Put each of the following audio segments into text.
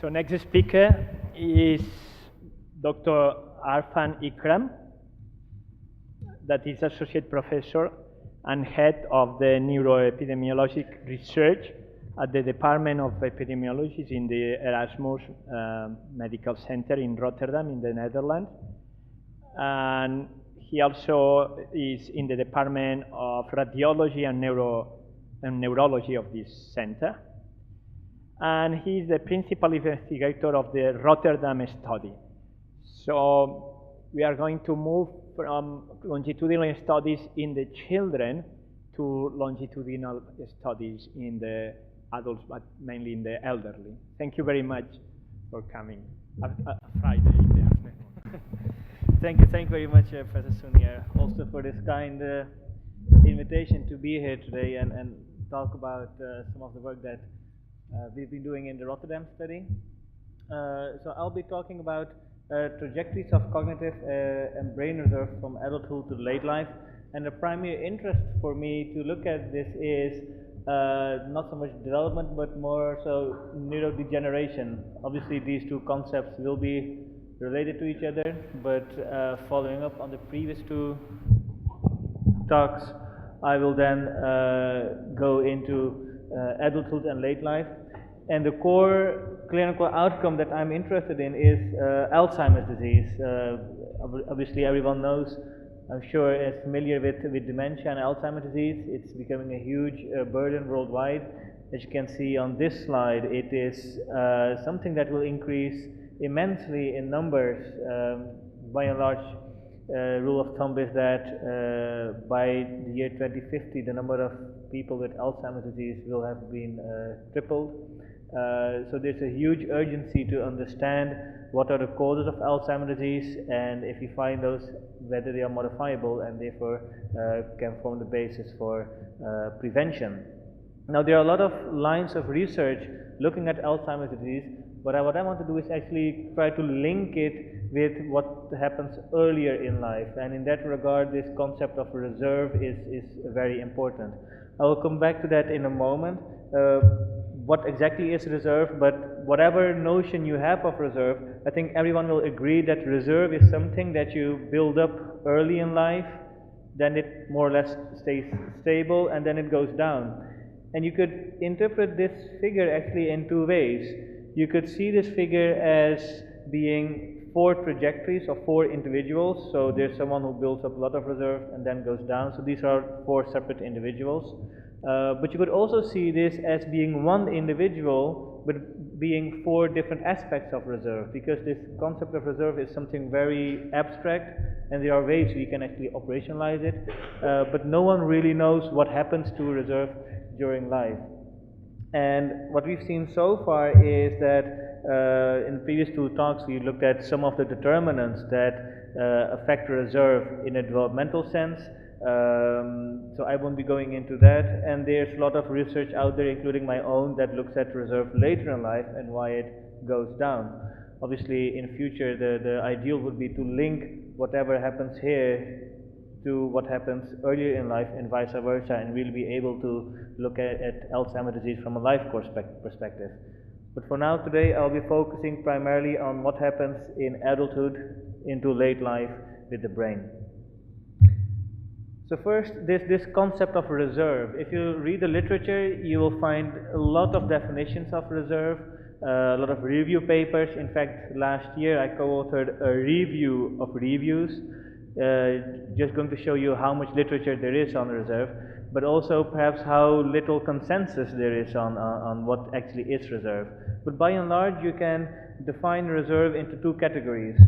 So next speaker is Dr. Arfan Ikran, that is associate professor and head of the neuroepidemiologic research at the Department of Epidemiology in the Erasmus Medical Center in Rotterdam in the Netherlands. And he also is in the Department of Radiology and Neurology of this center. And he is the principal investigator of the Rotterdam Study. So we are going to move from longitudinal studies in the children to longitudinal studies in the adults, but mainly in the elderly. Thank you very much for coming. Friday in the afternoon. Thank you very much, Professor Sunia, also for this kind invitation to be here today and talk about some of the work that we've been doing in the Rotterdam Study. So I'll be talking about trajectories of cognitive and brain reserve from adulthood to late life. And the primary interest for me to look at this is not so much development, but more so neurodegeneration. Obviously, these two concepts will be related to each other, but following up on the previous two talks, I will then go into adulthood and late life. And the core clinical outcome that I'm interested in is Alzheimer's disease. Obviously, everyone knows, I'm sure, is familiar with dementia and Alzheimer's disease. It's becoming a huge burden worldwide. As you can see on this slide, it is something that will increase immensely in numbers. By and large, rule of thumb is that by the year 2050, the number of people with Alzheimer's disease will have been tripled. So there's a huge urgency to understand what are the causes of Alzheimer's disease, and if you find those, whether they are modifiable and therefore can form the basis for prevention. Now, there are a lot of lines of research looking at Alzheimer's disease, but what I want to do is actually try to link it with what happens earlier in life, and in that regard, this concept of reserve is very important. I will come back to that in a moment. What exactly is reserve, but whatever notion you have of reserve, I think everyone will agree that reserve is something that you build up early in life, then it more or less stays stable, and then it goes down. And you could interpret this figure actually in two ways. You could see this figure as being 4 trajectories of 4 individuals. So there's someone who builds up a lot of reserve and then goes down. So these are 4 separate individuals. But you could also see this as being one individual, but being 4 different aspects of reserve, because this concept of reserve is something very abstract, and there are ways we can actually operationalize it, but no one really knows what happens to reserve during life. And what we've seen so far is that in the previous 2 talks we looked at some of the determinants that affect reserve in a developmental sense. So I won't be going into that, and there's a lot of research out there, including my own, that looks at reserve later in life and why it goes down. Obviously, in future, the ideal would be to link whatever happens here to what happens earlier in life and vice versa, and we'll be able to look at Alzheimer's disease from a life course perspective. But for now, today, I'll be focusing primarily on what happens in adulthood into late life with the brain. So first, this concept of reserve. If you read the literature, you will find a lot of definitions of reserve, a lot of review papers. In fact, last year I co-authored a review of reviews, just going to show you how much literature there is on reserve, but also perhaps how little consensus there is on what actually is reserve. But by and large, you can define reserve into 2 categories,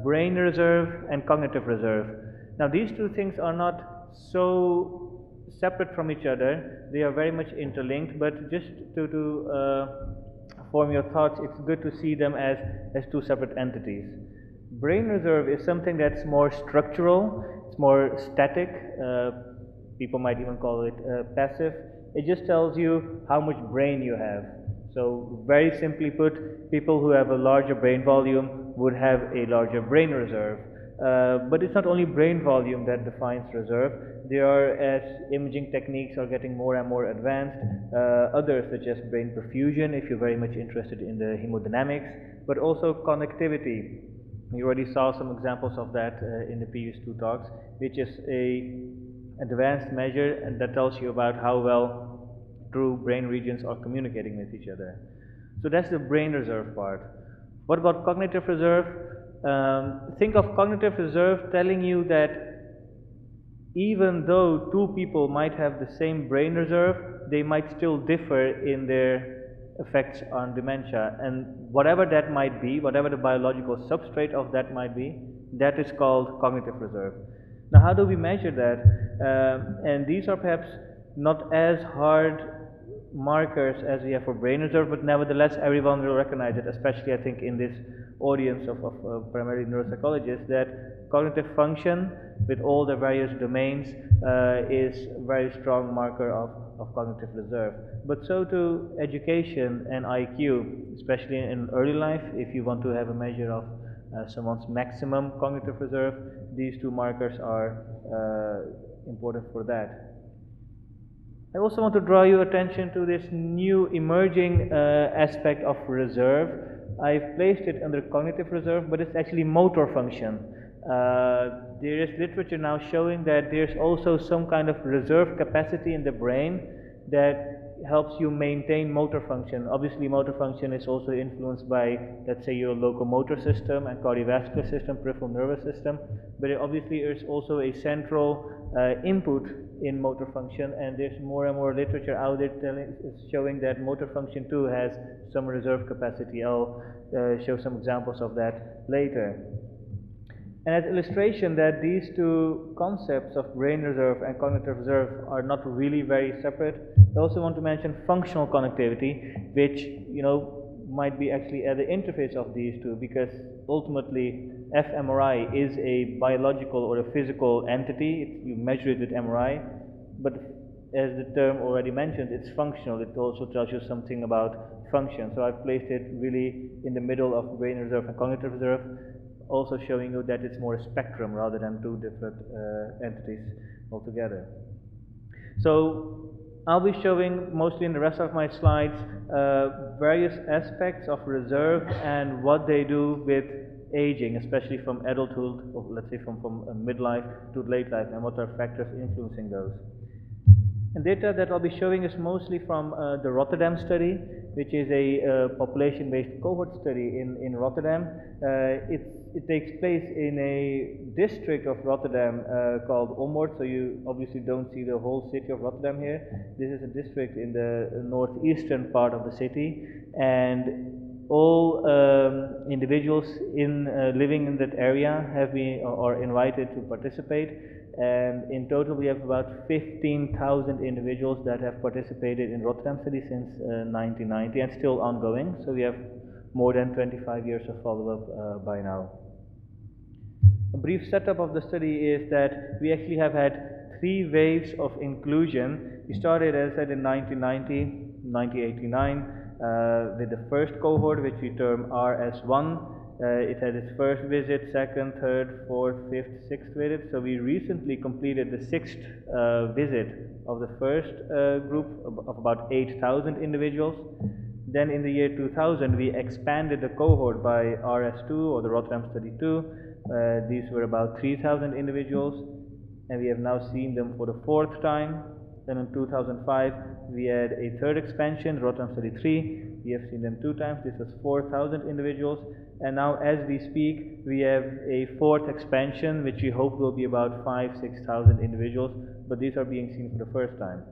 brain reserve and cognitive reserve. Now, these 2 things are not so separate from each other. They are very much interlinked, but just to form your thoughts, it's good to see them as 2 separate entities. Brain reserve is something that's more structural, it's more static. People might even call it passive. It just tells you how much brain you have. So very simply put, people who have a larger brain volume would have a larger brain reserve. But it's not only brain volume that defines reserve. There are, as imaging techniques are getting more and more advanced, others such as brain perfusion, if you're very much interested in the hemodynamics, but also connectivity. We already saw some examples of that in the previous two talks, which is an advanced measure and that tells you about how well two brain regions are communicating with each other. So that's the brain reserve part. What about cognitive reserve? Think of cognitive reserve telling you that even though two people might have the same brain reserve, they might still differ in their effects on dementia. And whatever that might be, whatever the biological substrate of that might be, that is called cognitive reserve. Now, how do we measure that? And these are perhaps not as hard markers as we have for brain reserve, but nevertheless everyone will recognize it, especially I think in this audience of primarily neuropsychologists, that cognitive function with all the various domains is a very strong marker of cognitive reserve. But so too education and IQ, especially in early life, if you want to have a measure of someone's maximum cognitive reserve, these two markers are important for that. I also want to draw your attention to this new emerging aspect of reserve. I've placed it under cognitive reserve, but it's actually motor function. There is literature now showing that there's also some kind of reserve capacity in the brain that helps you maintain motor function. Obviously, motor function is also influenced by, let's say, your locomotor system and cardiovascular system, peripheral nervous system, but obviously there's also a central input in motor function, and there's more and more literature out there showing that motor function too has some reserve capacity. I'll show some examples of that later. And as illustration that these two concepts of brain reserve and cognitive reserve are not really very separate, I also want to mention functional connectivity, which might be actually at the interface of these two, because ultimately fMRI is a biological or a physical entity. You measure it with MRI, but as the term already mentions, it's functional. It also tells you something about function. So I've placed it really in the middle of brain reserve and cognitive reserve, also showing you that it's more a spectrum rather than two different entities altogether. So I'll be showing mostly in the rest of my slides various aspects of reserve and what they do with aging, especially from adulthood, or let's say from midlife to late life, and what are factors influencing those. And data that I'll be showing is mostly from the Rotterdam Study, which is a population-based cohort study in Rotterdam. It takes place in a district of Rotterdam called Ommoord, so you obviously don't see the whole city of Rotterdam here. This is a district in the northeastern part of the city, and all individuals living in that area have been or invited to participate. And in total we have about 15,000 individuals that have participated in Rotterdam Study since 1990 and still ongoing. So we have more than 25 years of follow-up by now. A brief setup of the study is that we actually have had 3 waves of inclusion. We started, as I said, in 1990, 1989 with the first cohort, which we term RS1. It had its first visit, second, third, fourth, fifth, sixth visit. So we recently completed the 6th visit of the first group of about 8,000 individuals. Then in the year 2000 we expanded the cohort by RS2 or the Rotterdam Study 2. These were about 3,000 individuals, and we have now seen them for the 4th time. Then in 2005 we had a 3rd expansion, Rotterdam Study 3. We have seen them 2 times. This was 4,000 individuals. And now as we speak we have a 4th expansion, which we hope will be about 5,000–6,000 individuals, but these are being seen for the first time.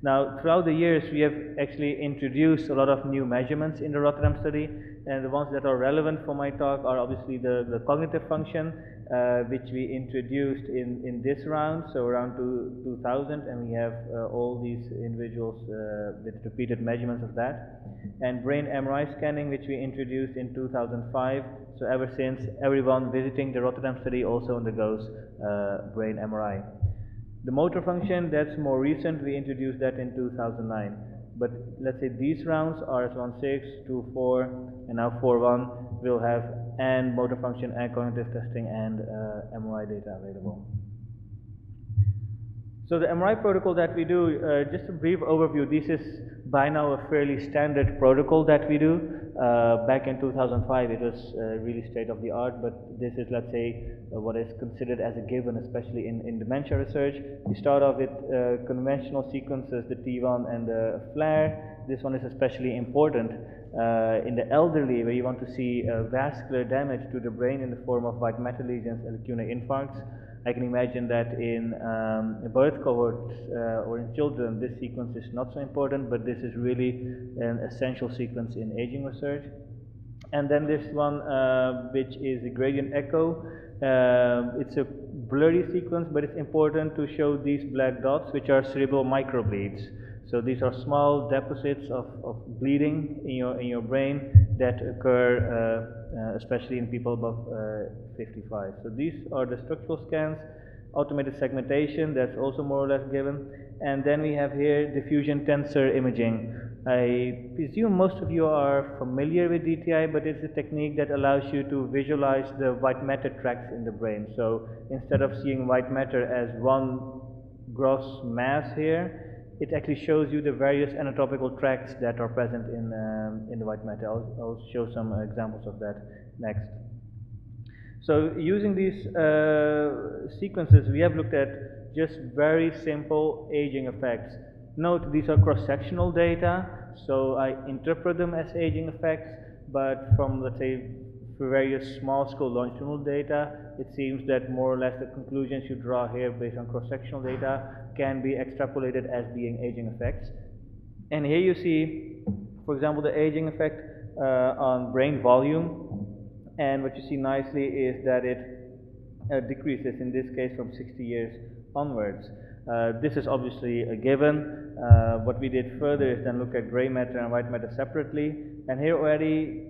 Now throughout the years we have actually introduced a lot of new measurements in the Rotterdam Study, and the ones that are relevant for my talk are obviously the cognitive function, which we introduced in this round, so around 2000, and we have all these individuals with repeated measurements of that. And brain MRI scanning, which we introduced in 2005, so ever since everyone visiting the Rotterdam Study also undergoes brain MRI. The motor function, that's more recent, we introduced that in 2009. But let's say these rounds, RS16, 24, and now 41, will have and motor function and cognitive testing and MRI data available. So the MRI protocol that we do, just a brief overview, this is by now a fairly standard protocol that we do. Back in 2005 it was really state of the art, but this is, let's say, what is considered as a given, especially in dementia research. We start off with conventional sequences, the T1 and the flare. This one is especially important in the elderly, where you want to see vascular damage to the brain in the form of white matter lesions and lacunar infarcts. I can imagine that in birth cohorts or in children, this sequence is not so important, but this is really an essential sequence in aging research. And then this one, which is a gradient echo. It's a blurry sequence, but it's important to show these black dots, which are cerebral microbleeds. So these are small deposits of bleeding in your brain that occur especially in people above 55. So these are the structural scans. Automated segmentation, that's also more or less given. And then we have here diffusion tensor imaging. I presume most of you are familiar with DTI, but it's a technique that allows you to visualize the white matter tracts in the brain. So instead of seeing white matter as one gross mass here, it actually shows you the various anatomical tracts that are present in the white matter. I'll show some examples of that next. So using these sequences, we have looked at just very simple aging effects. Note, these are cross-sectional data, so I interpret them as aging effects, but from, let's say, for various small-scale longitudinal data, it seems that more or less the conclusions you draw here based on cross-sectional data can be extrapolated as being aging effects. And here you see, for example, the aging effect on brain volume, and what you see nicely is that it decreases, in this case, from 60 years onwards. This is obviously a given. What we did further is then look at gray matter and white matter separately, and here already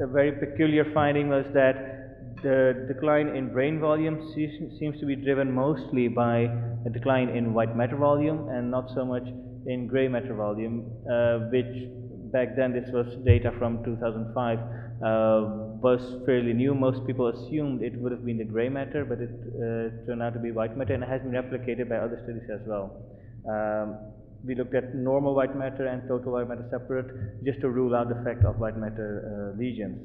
a very peculiar finding was that the decline in brain volume seems to be driven mostly by a decline in white matter volume and not so much in gray matter volume, which back then, this was data from 2005, was fairly new. Most people assumed it would have been the gray matter, but it turned out to be white matter, and it has been replicated by other studies as well. We looked at normal white matter and total white matter separate, just to rule out the effect of white matter lesions.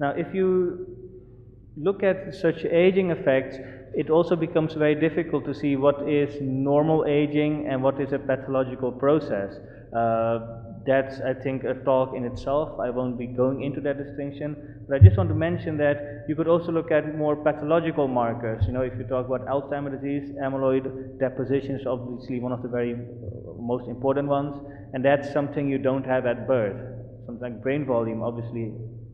Now, if you look at such aging effects, it also becomes very difficult to see what is normal aging and what is a pathological process. That's, I think, a talk in itself. I won't be going into that distinction, but I just want to mention that you could also look at more pathological markers. You know, if you talk about Alzheimer's disease, amyloid deposition is obviously one of the very most important ones, and that's something you don't have at birth. Something like brain volume, obviously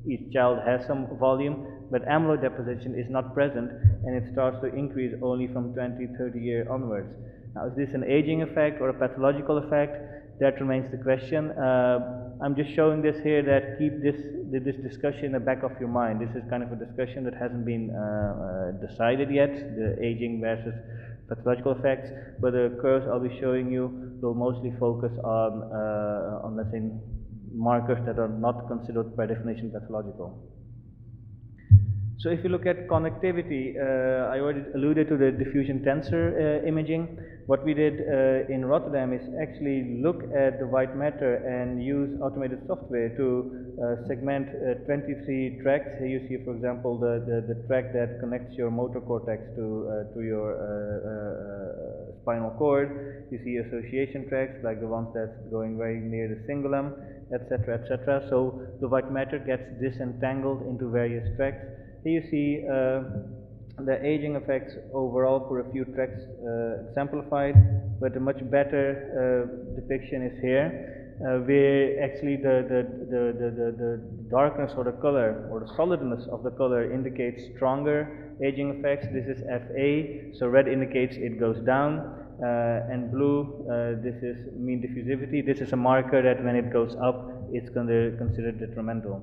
each child has some volume, but amyloid deposition is not present, and it starts to increase only from 20, 30 years onwards. Now, is this an aging effect or a pathological effect? That remains the question. I'm just showing this here that keep this discussion in the back of your mind. This is kind of a discussion that hasn't been decided yet, the aging versus pathological effects, but the curves I'll be showing you will mostly focus on let's say, markers that are not considered by definition pathological. So if you look at connectivity, I already alluded to the diffusion tensor imaging. What we did in Rotterdam is actually look at the white matter and use automated software to segment 23 tracts. Here you see, for example, the tract that connects your motor cortex to your spinal cord. You see association tracts like the ones that's going very near the cingulum, etc., etc. So the white matter gets disentangled into various tracts. Here you see the aging effects overall for a few tracts exemplified, but a much better depiction is here, where actually the darkness or the color or the solidness of the color indicates stronger aging effects. This is FA, so red indicates it goes down, and blue, this is mean diffusivity. This is a marker that when it goes up, it's considered detrimental.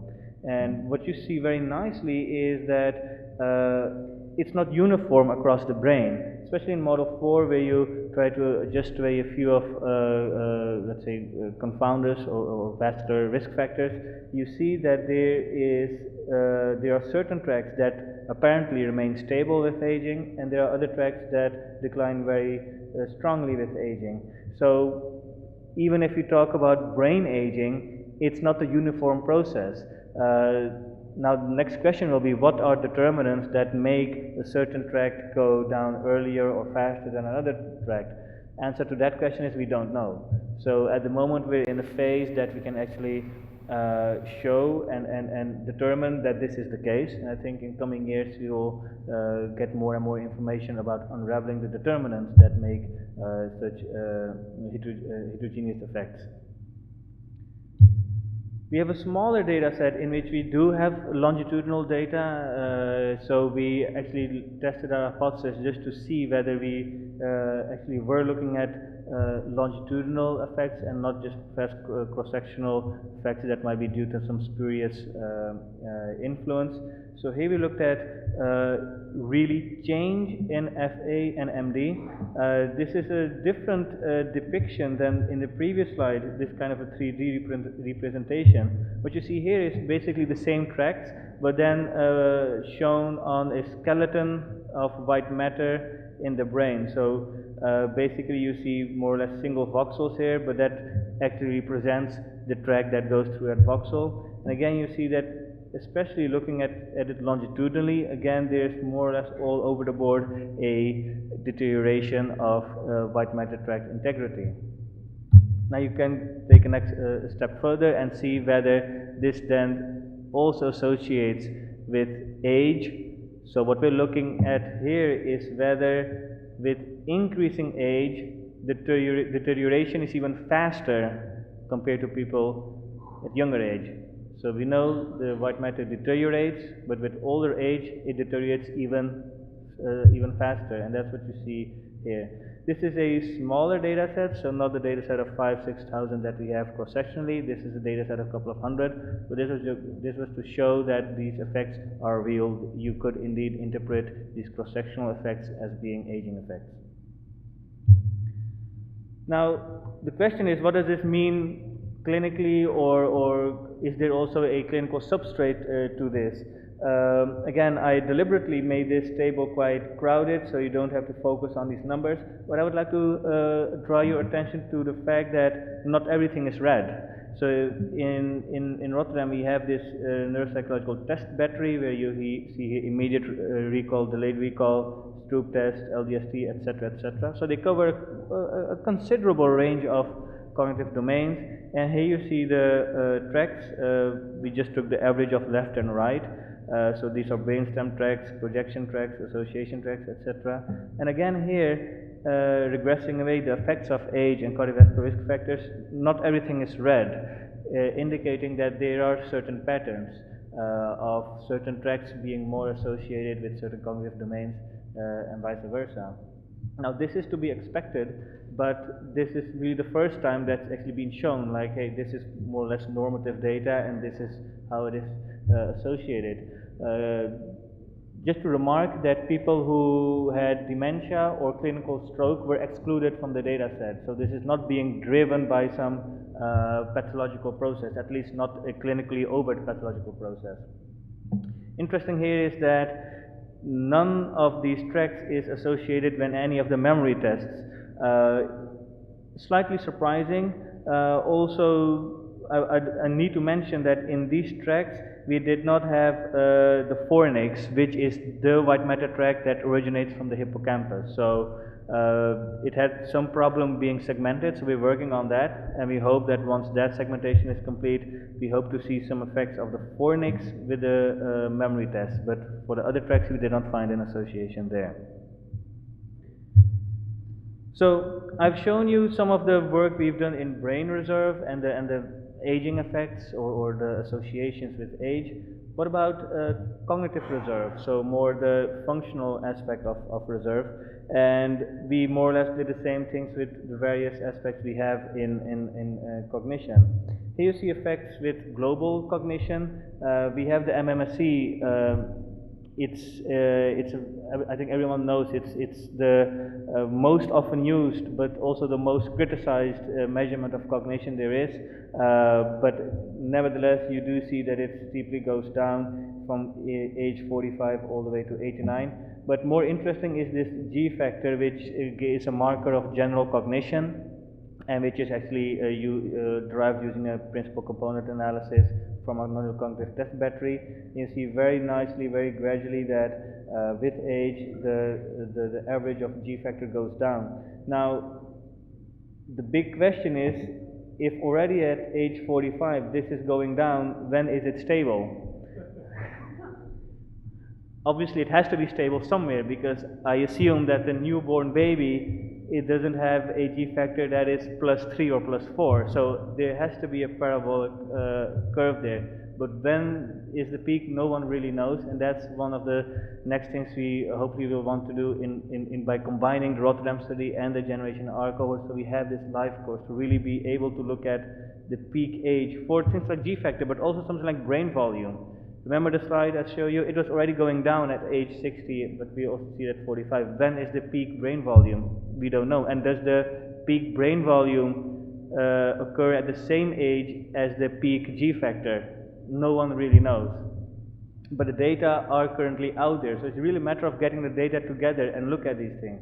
And what you see very nicely is that it's not uniform across the brain, especially in model 4 where you try to adjust away a few of, let's say, confounders or vascular risk factors. You see that there are certain tracks that apparently remain stable with aging, and there are other tracks that decline very strongly with aging. So even if you talk about brain aging, it's not a uniform process. Now the next question will be, what are determinants that make a certain tract go down earlier or faster than another tract? Answer to that question is we don't know. So at the moment we're in a phase that we can actually show and determine that this is the case, and I think in coming years we will get more and more information about unraveling the determinants that make such heterogeneous effects. We have a smaller data set in which we do have longitudinal data, so we actually tested our hypothesis just to see whether we actually were looking at longitudinal effects and not just cross-sectional effects that might be due to some spurious influence. So here we looked at really change in FA and MD. This is a different depiction than in the previous slide, this kind of a 3D representation. What you see here is basically the same tracts, but then shown on a skeleton of white matter in the brain. So basically you see more or less single voxels here, but that actually represents the tract that goes through that voxel. And again you see that, especially looking at it longitudinally, again there's more or less all over the board a deterioration of white matter tract integrity. Now you can take a step further and see whether this then also associates with age. So what we're looking at here is whether with increasing age, deterioration is even faster compared to people at younger age. So we know the white matter deteriorates, but with older age it deteriorates even faster, and that's what you see here. This is a smaller data set, so not the data set of 5,000–6,000 that we have cross-sectionally. This is a data set of a couple of hundred, but this was to show that these effects are real. You could indeed interpret these cross-sectional effects as being aging effects. Now the question is, what does this mean clinically, or is there also a clinical substrate to this? Again, I deliberately made this table quite crowded so you don't have to focus on these numbers, but I would like to draw your attention to the fact that not everything is red. So in Rotterdam we have this neuropsychological test battery where you see immediate recall, delayed recall, Stroop test, LDST, etc., etc. So they cover a considerable range of cognitive domains, and here you see the tracts. We just took the average of left and right. So these are brainstem tracts, projection tracts, association tracts, etc. And again here, regressing away the effects of age and cardiovascular risk factors, not everything is red, indicating that there are certain patterns of certain tracts being more associated with certain cognitive domains and vice versa. Now this is to be expected, but this is really the first time that's actually been shown, like, hey, this is more or less normative data and this is how it is associated. Just to remark that people who had dementia or clinical stroke were excluded from the data set. So this is not being driven by some pathological process, at least not a clinically overt pathological process. Interesting here is that none of these tracts is associated with any of the memory tests. Slightly surprising. Also, I need to mention that in these tracts we did not have the fornix, which is the white matter tract that originates from the hippocampus. So it had some problem being segmented, so we're working on that, and we hope that once that segmentation is complete, we hope to see some effects of the fornix with the memory test. But for the other tracts we did not find an association there. So I've shown you some of the work we've done in brain reserve and the aging effects or the associations with age. What about cognitive reserve? So more the functional aspect of reserve, and we more or less did the same things with the various aspects we have in cognition. Here you see effects with global cognition. We have the MMSE I think everyone knows it's the most often used, but also the most criticized measurement of cognition there is. But nevertheless, you do see that it steeply goes down from age 45 all the way to 89. But more interesting is this G factor, which is a marker of general cognition, and which is actually derived using a principal component analysis from a neurocognitive test battery. You see very nicely, very gradually that with age the average of G factor goes down. Now the big question is, if already at age 45 this is going down, when is it stable? Obviously it has to be stable somewhere, because I assume that the newborn baby, it doesn't have a G factor that is +3 or +4, so there has to be a parabolic curve there. But when is the peak? No one really knows, and that's one of the next things we hopefully will want to do by combining the Rotterdam study and the Generation R cohort. So we have this live course to really be able to look at the peak age for things like G factor, but also something like brain volume. Remember the slide I showed you? It was already going down at age 60, but we also see it at 45. When is the peak brain volume? We don't know. And does the peak brain volume occur at the same age as the peak G factor? No one really knows. But the data are currently out there, so it's really a matter of getting the data together and look at these things.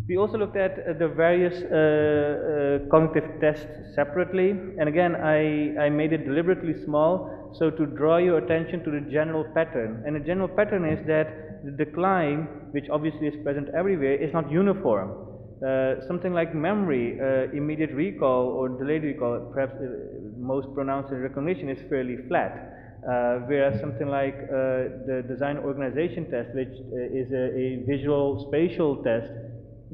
We also looked at the various cognitive tests separately, and again I made it deliberately small so to draw your attention to the general pattern. And the general pattern is that the decline, which obviously is present everywhere, is not uniform. Something like memory, immediate recall or delayed recall, perhaps most pronounced in recognition, is fairly flat. Whereas something like the design organization test, which is a visual spatial test,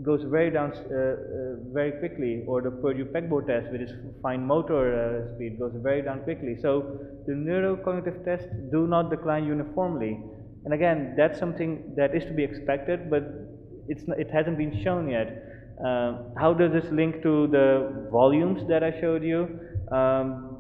goes very down very quickly, or the Purdue-Pegboard test, which is fine motor speed, goes very down quickly. So the neurocognitive tests do not decline uniformly, and again that's something that is to be expected, but it hasn't been shown yet. How does this link to the volumes that I showed you?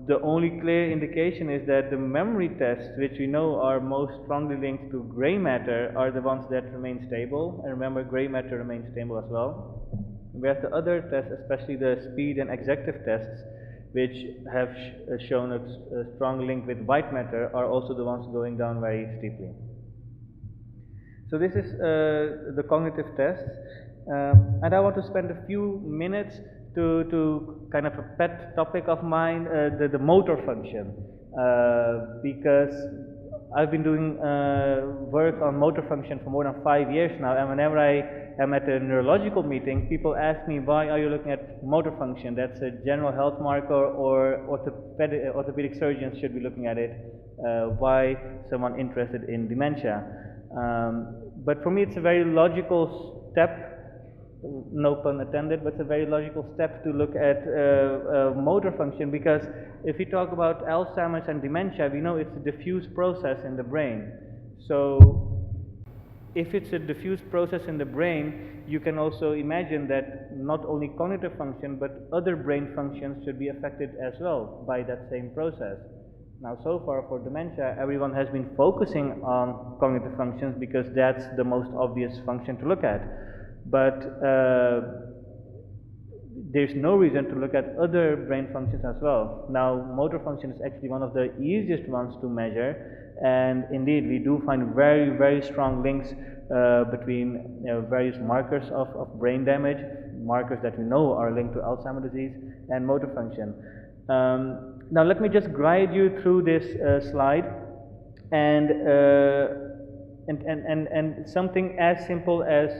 The only clear indication is that the memory tests, which we know are most strongly linked to gray matter, are the ones that remain stable. And remember, gray matter remains stable as well. Whereas the other tests, especially the speed and executive tests, which have shown a strong link with white matter, are also the ones going down very steeply. So this is the cognitive tests, and I want to spend a few minutes to kind of a pet topic of mine, the motor function, because I've been doing work on motor function for more than 5 years now, and whenever I am at a neurological meeting, people ask me, why are you looking at motor function? That's a general health marker, or orthopedic surgeons should be looking at it. Why someone interested in dementia? But for me it's a very logical step, no pun intended, but it's a very logical step to look at motor function, because if we talk about Alzheimer's and dementia, we know it's a diffuse process in the brain. So if it's a diffuse process in the brain, you can also imagine that not only cognitive function but other brain functions should be affected as well by that same process. Now so far for dementia, everyone has been focusing on cognitive functions because that's the most obvious function to look at. But there's no reason to look at other brain functions as well. Now motor function is actually one of the easiest ones to measure, and indeed we do find very, very strong links between various markers of brain damage, markers that we know are linked to Alzheimer's disease, and motor function. Now let me just guide you through this slide, and something as simple as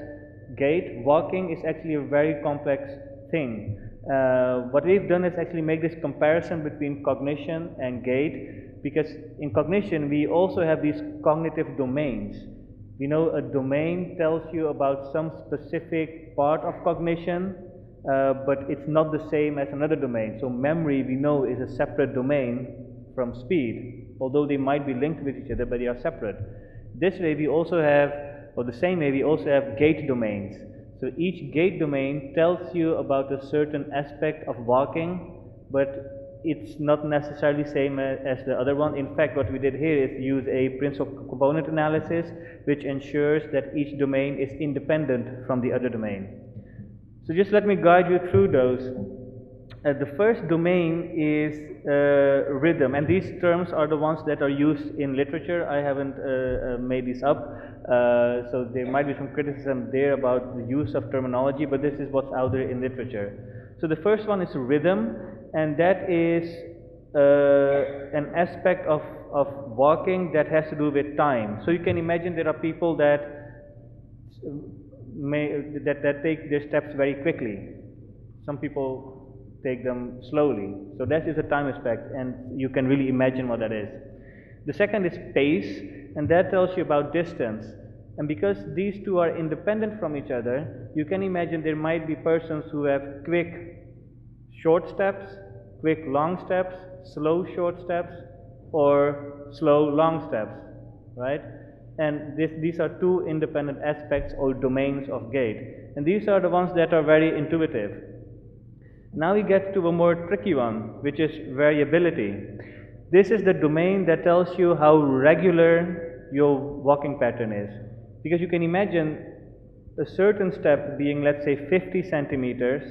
gait, walking, is actually a very complex thing. What we've done is actually make this comparison between cognition and gait, because in cognition we also have these cognitive domains. We know a domain tells you about some specific part of cognition, but it's not the same as another domain. So memory, we know, is a separate domain from speed, although they might be linked with each other, but they are separate. This way we also have, or the same way, we also have gait domains. So each gait domain tells you about a certain aspect of walking, but it's not necessarily same as the other one. In fact, what we did here is use a principal component analysis, which ensures that each domain is independent from the other domain. So just let me guide you through those. The first domain is rhythm, and these terms are the ones that are used in literature. I haven't made these up, so there might be some criticism there about the use of terminology, but this is what's out there in literature. So the first one is rhythm, and that is an aspect of walking that has to do with time. So you can imagine there are people that take their steps very quickly. Some people take them slowly. So that is a time aspect, and you can really imagine what that is. The second is pace, and that tells you about distance. And because these two are independent from each other, you can imagine there might be persons who have quick short steps, quick long steps, slow short steps, or slow long steps, right? And these are two independent aspects or domains of gait. And these are the ones that are very intuitive. Now we get to a more tricky one, which is variability. This is the domain that tells you how regular your walking pattern is. Because you can imagine a certain step being, let's say, 50 centimeters,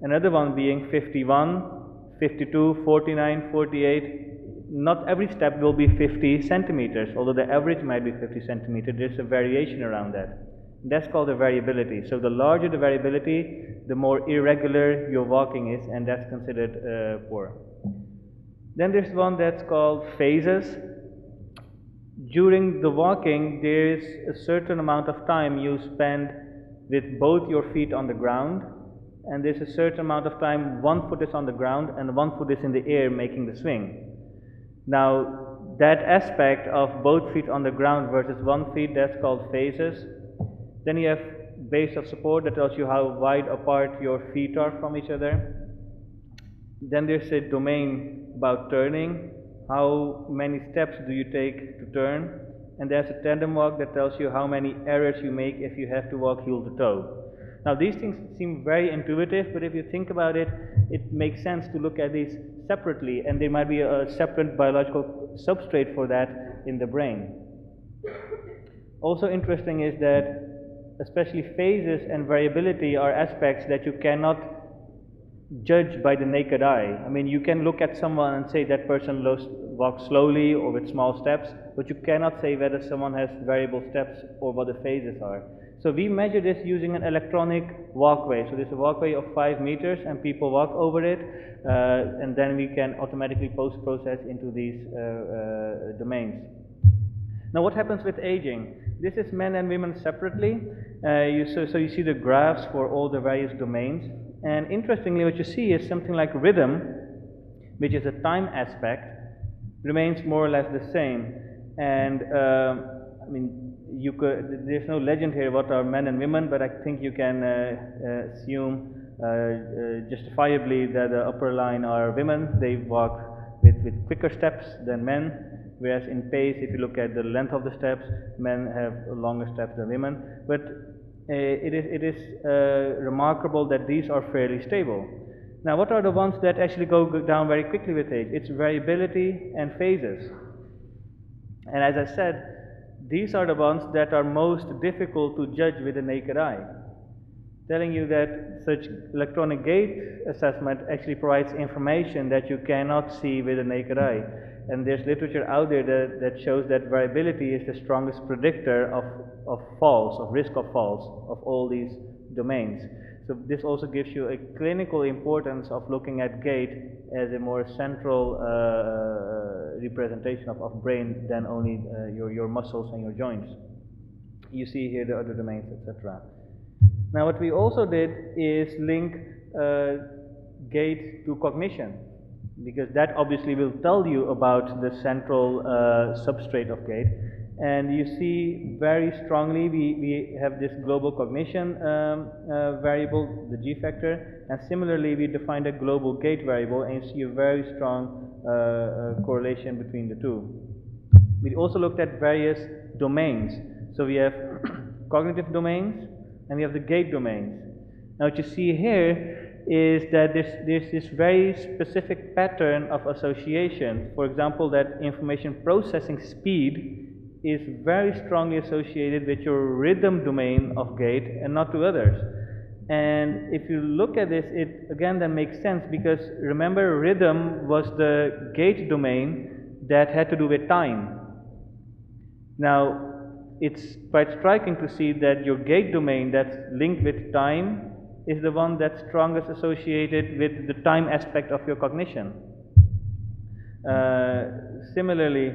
another one being 51, 52, 49, 48. Not every step will be 50 centimeters, although the average might be 50 centimeters. There's a variation around that. That's called the variability. So the larger the variability, the more irregular your walking is, and that's considered poor. Then there's one that's called phases. During the walking, there is a certain amount of time you spend with both your feet on the ground, and there's a certain amount of time one foot is on the ground and one foot is in the air making the swing. Now, that aspect of both feet on the ground versus one feet, that's called phases. Then you have base of support that tells you how wide apart your feet are from each other. Then there's a domain about turning. How many steps do you take to turn? And there's a tandem walk that tells you how many errors you make if you have to walk heel to toe. Now these things seem very intuitive, but if you think about it, it makes sense to look at these separately, and there might be a separate biological substrate for that in the brain. Also interesting is that especially phases and variability are aspects that you cannot judge by the naked eye. I mean, you can look at someone and say that person walks slowly or with small steps, but you cannot say whether someone has variable steps or what the phases are. So we measure this using an electronic walkway. So there's a walkway of 5 meters and people walk over it, and then we can automatically post-process into these domains. Now what happens with aging? This is men and women separately. So you see the graphs for all the various domains. And interestingly, what you see is something like rhythm, which is a time aspect, remains more or less the same. And I mean, there's no legend here what are men and women, but I think you can assume justifiably that the upper line are women. They walk with quicker steps than men, whereas in pace, if you look at the length of the steps, men have longer steps than women. But it is remarkable that these are fairly stable. Now, what are the ones that actually go down very quickly with age? It's variability and phases. And as I said, these are the ones that are most difficult to judge with the naked eye. Telling you that such electronic gait assessment actually provides information that you cannot see with the naked eye. And there's literature out there that shows that variability is the strongest predictor of falls, of risk of falls, of all these domains. So this also gives you a clinical importance of looking at gait as a more central representation of brain than only your muscles and your joints. You see here the other domains, etc. Now what we also did is link gait to cognition, because that obviously will tell you about the central substrate of gait. And you see very strongly we have this global cognition variable, the G factor, and similarly we defined a global gait variable, and you see a very strong correlation between the two. We also looked at various domains. So we have cognitive domains and we have the gait domains. Now what you see here is that there's this very specific pattern of association. For example, that information processing speed is very strongly associated with your rhythm domain of gait and not to others. And if you look at this, it again then makes sense, because remember, rhythm was the gait domain that had to do with time. Now, it's quite striking to see that your gait domain that's linked with time is the one that's strongest associated with the time aspect of your cognition. Similarly,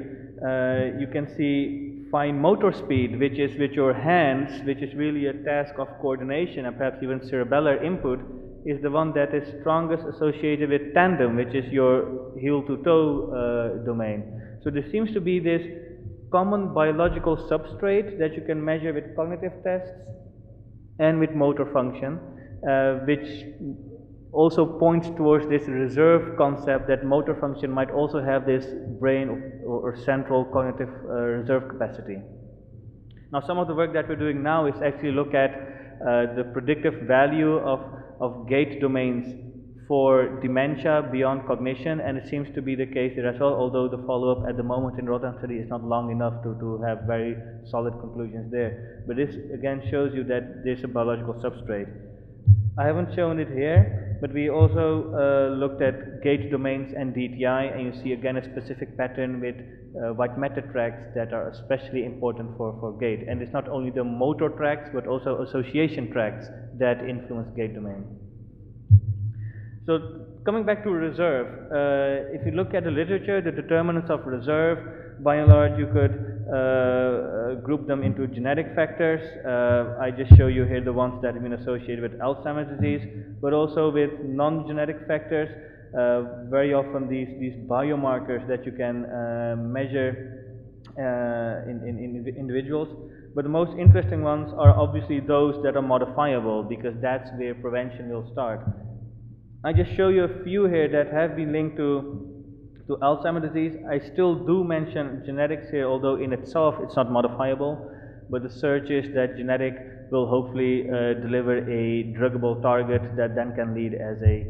you can see fine motor speed, which is with your hands, which is really a task of coordination and perhaps even cerebellar input, is the one that is strongest associated with tandem, which is your heel to toe domain. So there seems to be this common biological substrate that you can measure with cognitive tests and with motor function, which also points towards this reserve concept that motor function might also have this brain or central cognitive reserve capacity. Now, some of the work that we're doing now is actually look at the predictive value of gait domains for dementia beyond cognition, and it seems to be the case there as well, although the follow-up at the moment in Rotterdam Study is not long enough to have very solid conclusions there. But this again shows you that there's a biological substrate. I haven't shown it here, but we also looked at gait domains and DTI, and you see again a specific pattern with white matter tracts that are especially important for gait. And it's not only the motor tracts, but also association tracts that influence gait domain. So coming back to reserve, if you look at the literature, the determinants of reserve, by and large you could group them into genetic factors. I just show you here the ones that have been associated with Alzheimer's disease, but also with non-genetic factors. Very often these biomarkers that you can measure in individuals. But the most interesting ones are obviously those that are modifiable, because that's where prevention will start. I just show you a few here that have been linked to Alzheimer's disease. I still do mention genetics here, although in itself it's not modifiable, but the search is that genetic will hopefully deliver a druggable target that then can lead as a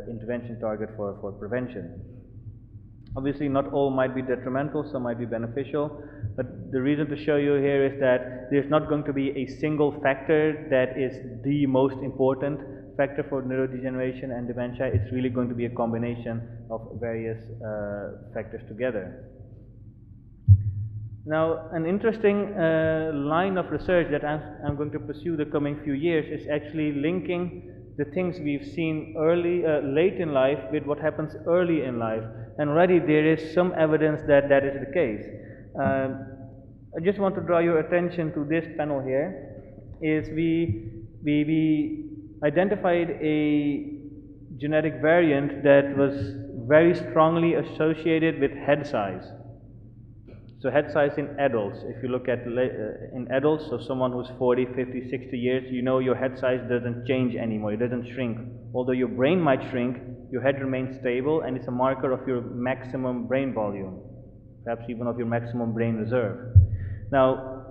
intervention target for prevention. Obviously not all might be detrimental, some might be beneficial, but the reason to show you here is that there's not going to be a single factor that is the most important factor for neurodegeneration and dementia. It's really going to be a combination of various factors together. Now, an interesting line of research that I'm going to pursue the coming few years is actually linking the things we've seen late in life with what happens early in life. And already there is some evidence that that is the case. I just want to draw your attention to this panel here. Is we identified a genetic variant that was very strongly associated with head size. So head size in adults, if you look at in adults, so someone who's 40, 50, 60 years, you know your head size doesn't change anymore, it doesn't shrink. Although your brain might shrink, your head remains stable, and it's a marker of your maximum brain volume, perhaps even of your maximum brain reserve. Now,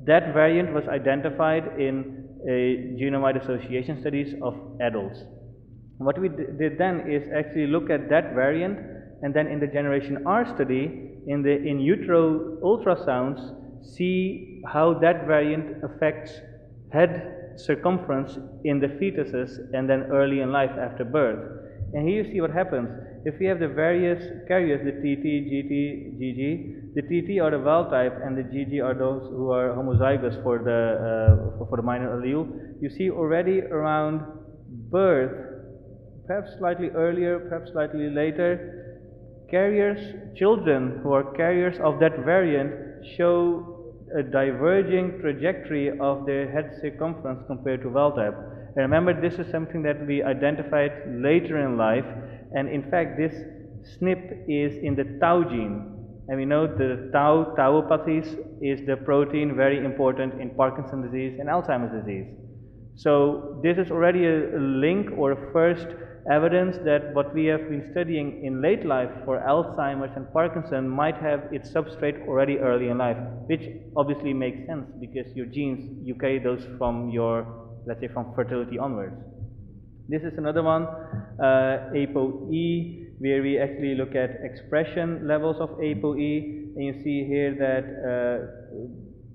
that variant was identified in genome-wide association studies of adults. What we did then is actually look at that variant, and then in the generation R study, in the in utero ultrasounds, see how that variant affects head circumference in the fetuses and then early in life after birth. And here you see what happens. If we have the various carriers, the TT, GT, GG, the TT are the wild type and the GG are those who are homozygous for the minor allele. You see already around birth, perhaps slightly earlier, perhaps slightly later, children who are carriers of that variant show a diverging trajectory of their head circumference compared to wild type. And remember, this is something that we identified later in life, and in fact this SNP is in the tau gene. And we know the tauopathies is the protein very important in Parkinson's disease and Alzheimer's disease. So this is already a link or a first evidence that what we have been studying in late life for Alzheimer's and Parkinson might have its substrate already early in life, which obviously makes sense because your genes, you carry those from your, let's say, from fertility onwards. This is another one, ApoE, where we actually look at expression levels of ApoE, and you see here that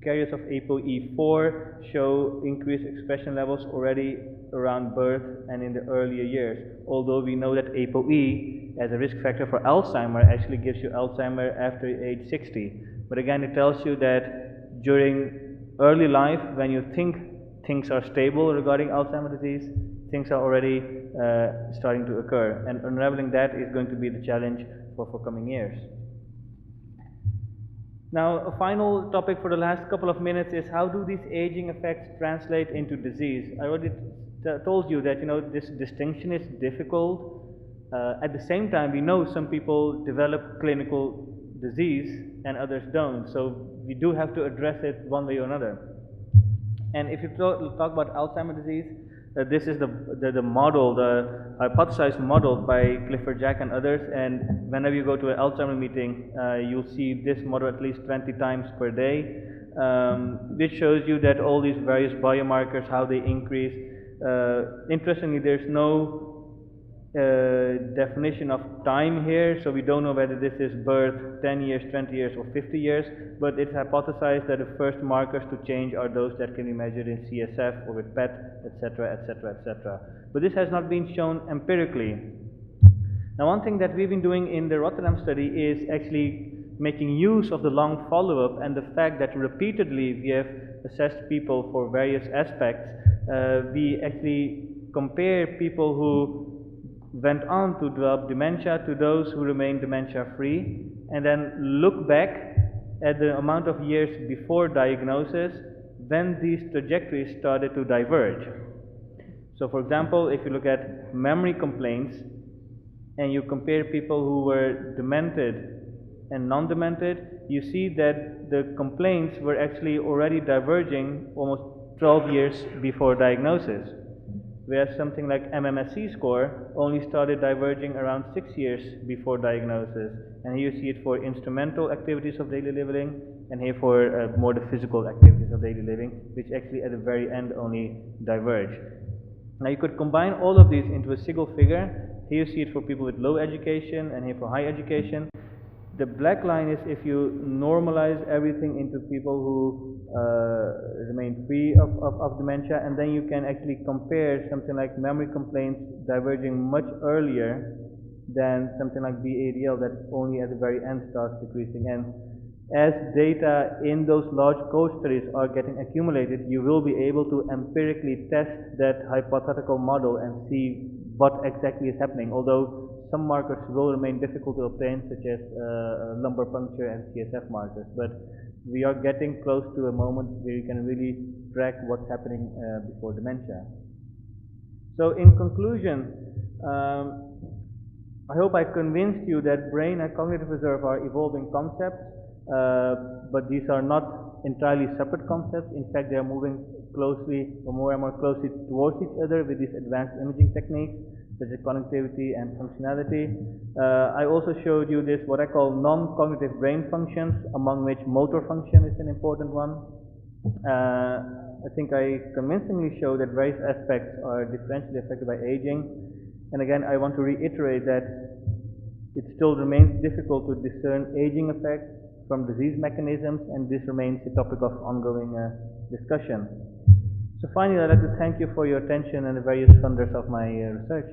carriers of ApoE4 show increased expression levels already around birth and in the earlier years, although we know that ApoE as a risk factor for Alzheimer actually gives you Alzheimer after age 60. But again, it tells you that during early life, when you think things are stable regarding Alzheimer's disease, things are already starting to occur, and unraveling that is going to be the challenge for coming years. Now, a final topic for the last couple of minutes is how do these aging effects translate into disease? I already told you that this distinction is difficult. At the same time, we know some people develop clinical disease and others don't, so we do have to address it one way or another. And if you talk about Alzheimer's disease, this is the model, the hypothesized model by Clifford Jack and others, and whenever you go to an Alzheimer's meeting, you'll see this model at least 20 times per day, which shows you that all these various biomarkers, how they increase. Interestingly, there's no definition of time here, so we don't know whether this is birth, 10 years, 20 years, or 50 years, but it's hypothesized that the first markers to change are those that can be measured in CSF or with PET, etc., etc., etc. But this has not been shown empirically. Now, one thing that we've been doing in the Rotterdam study is actually making use of the long follow-up and the fact that repeatedly we have assessed people for various aspects. We actually compare people who went on to develop dementia to those who remain dementia-free, and then look back at the amount of years before diagnosis when these trajectories started to diverge. So, for example, if you look at memory complaints and you compare people who were demented and non-demented, you see that the complaints were actually already diverging almost 12 years before diagnosis, whereas something like MMSE score only started diverging around 6 years before diagnosis. And here you see it for instrumental activities of daily living, and here for more the physical activities of daily living, which actually at the very end only diverge. Now you could combine all of these into a single figure. Here you see it for people with low education, and here for high education. The black line is if you normalize everything into people who remain free of dementia, and then you can actually compare something like memory complaints diverging much earlier than something like BADL that only at the very end starts decreasing. And as data in those large cohort studies are getting accumulated, you will be able to empirically test that hypothetical model and see what exactly is happening, although some markers will remain difficult to obtain, such as lumbar puncture and CSF markers. But we are getting close to a moment where you can really track what's happening before dementia. So in conclusion, I hope I convinced you that brain and cognitive reserve are evolving concepts, but these are not entirely separate concepts. In fact, they are moving closely, or more and more closely towards each other with these advanced imaging techniques, such as connectivity and functionality. I also showed you this, what I call non-cognitive brain functions, among which motor function is an important one. I think I convincingly showed that various aspects are differentially affected by aging. And again, I want to reiterate that it still remains difficult to discern aging effects from disease mechanisms, and this remains a topic of ongoing discussion. So finally, I'd like to thank you for your attention and the various funders of my research.